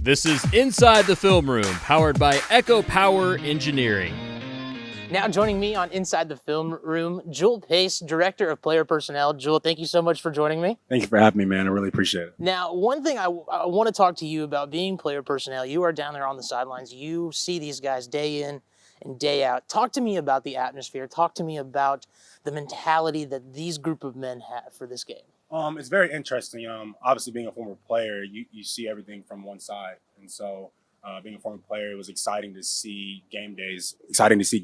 This is Inside the Film Room, powered by Echo Power Engineering. Now joining me on Inside the Film Room, Jule Pace, Director of Player Personnel. Jule, thank you so much for joining me. Thank you for having me, man. I really appreciate it. Now, one thing I want to talk to you about being player personnel. You are down there on the sidelines. You see these guys day in and day out. Talk to me about the atmosphere. Talk to me about the mentality that these group of men have for this game. It's very interesting. Obviously, being a former player, you see everything from one side. And so being a former player, it was exciting to see game days. Just kind of seeing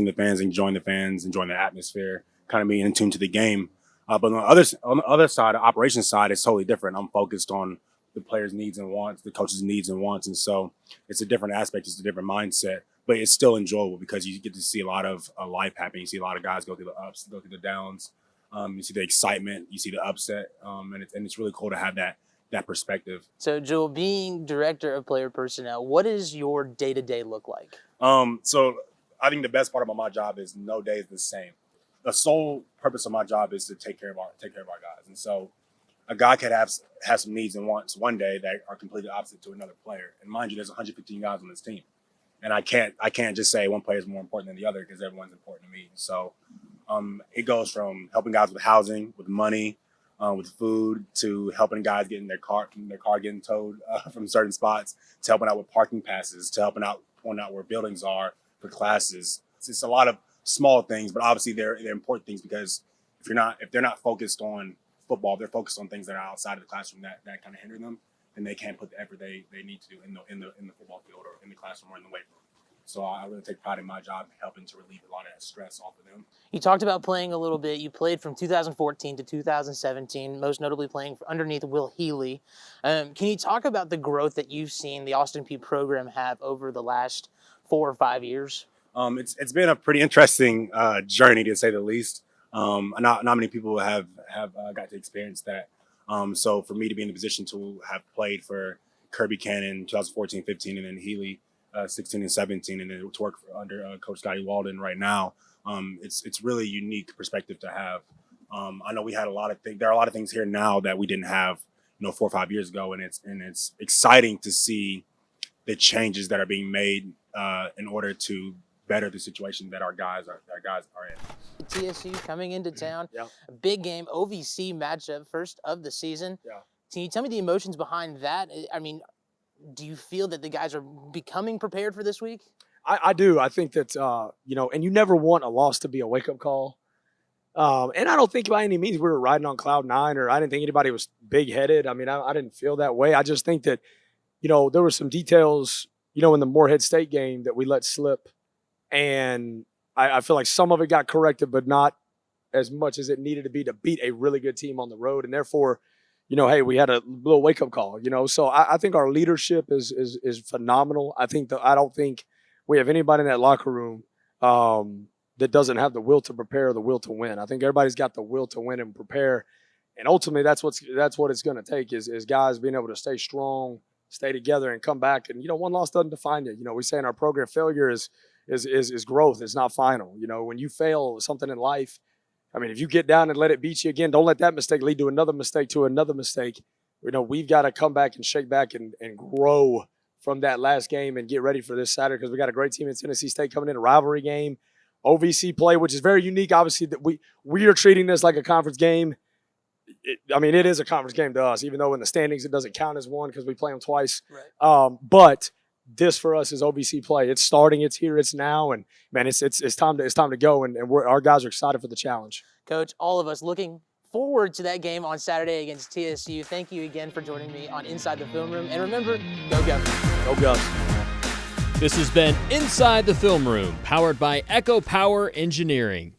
the fans, enjoying the atmosphere, kind of being in tune to the game. But on the other side, the operations side, it's totally different. I'm focused on the players' needs and wants, the coaches' needs and wants. And so it's a different aspect. It's a different mindset. But it's still enjoyable because you get to see a lot of life happening. You see a lot of guys go through the ups, go through the downs. You see the excitement, you see the upset, and it's really cool to have that perspective. So, Jule, being Director of Player Personnel, what does your day-to-day look like? So I think the best part about my job is no day is the same. The sole purpose of my job is to take care of our guys. And so a guy could have some needs and wants one day that are completely opposite to another player. And mind you, there's 115 guys on this team. And I can't just say one player is more important than the other because everyone's important to me. So it goes from helping guys with housing, with money, with food, to helping guys getting their car getting towed from certain spots, to helping out with parking passes, to helping out pointing out where buildings are for classes. It's a lot of small things, but obviously they're important things because if they're not focused on football, they're focused on things that are outside of the classroom that kind of hinder them, and they can't put the effort they need to do in the football field or in the classroom or in the weight room. So I really take pride in my job helping to relieve a lot of that stress off of them. You talked about playing a little bit. You played from 2014 to 2017, most notably playing underneath Will Healy. Can you talk about the growth that you've seen the Austin Peay program have over the last 4 or 5 years? It's been a pretty interesting journey, to say the least. Not many people have got to experience that. So for me to be in the position to have played for Kirby Cannon 2014, 15, and then Healy 16 and 17, and then to work under Coach Scotty Walden right now, it's really a unique perspective to have. I know we had a lot of things. There are a lot of things here now that we didn't have, 4 or 5 years ago, and it's exciting to see the changes that are being made in order to better the situation that our guys are in. TSU coming into town, Yeah. A big game, OVC matchup, first of the season. Yeah. Can you tell me the emotions behind that? I mean, do you feel that the guys are becoming prepared for this week? I do. I think that, and you never want a loss to be a wake-up call. And I don't think by any means we were riding on cloud nine, or I didn't think anybody was big-headed. I mean, I didn't feel that way. I just think that, there were some details, in the Morehead State game that we let slip. And I feel like some of it got corrected, but not as much as it needed to be to beat a really good team on the road. And therefore, hey, we had a little wake-up call, So I think our leadership is phenomenal. I don't think we have anybody in that locker room that doesn't have the will to prepare or the will to win. I think everybody's got the will to win and prepare. And ultimately, that's what it's going to take is guys being able to stay strong, stay together, and come back. And, one loss doesn't define you. We say in our program, failure is growth. It's not final. When you fail something in life, I mean, if you get down and let it beat you again, don't let that mistake lead to another mistake We've got to come back and shake back and grow from that last game and get ready for this Saturday because we got a great team in Tennessee State coming in, a rivalry game, OVC play, which is very unique. Obviously, that we are treating this like a conference game. It is a conference game to us, even though in the standings it doesn't count as one because we play them twice. Right. But this for us is OVC play. It's starting. It's here. It's now. And man, it's time to go. And our guys are excited for the challenge. Coach, all of us looking forward to that game on Saturday against TSU. Thank you again for joining me on Inside the Film Room. And remember, go Govs. Go Govs. This has been Inside the Film Room, powered by Echo Power Engineering.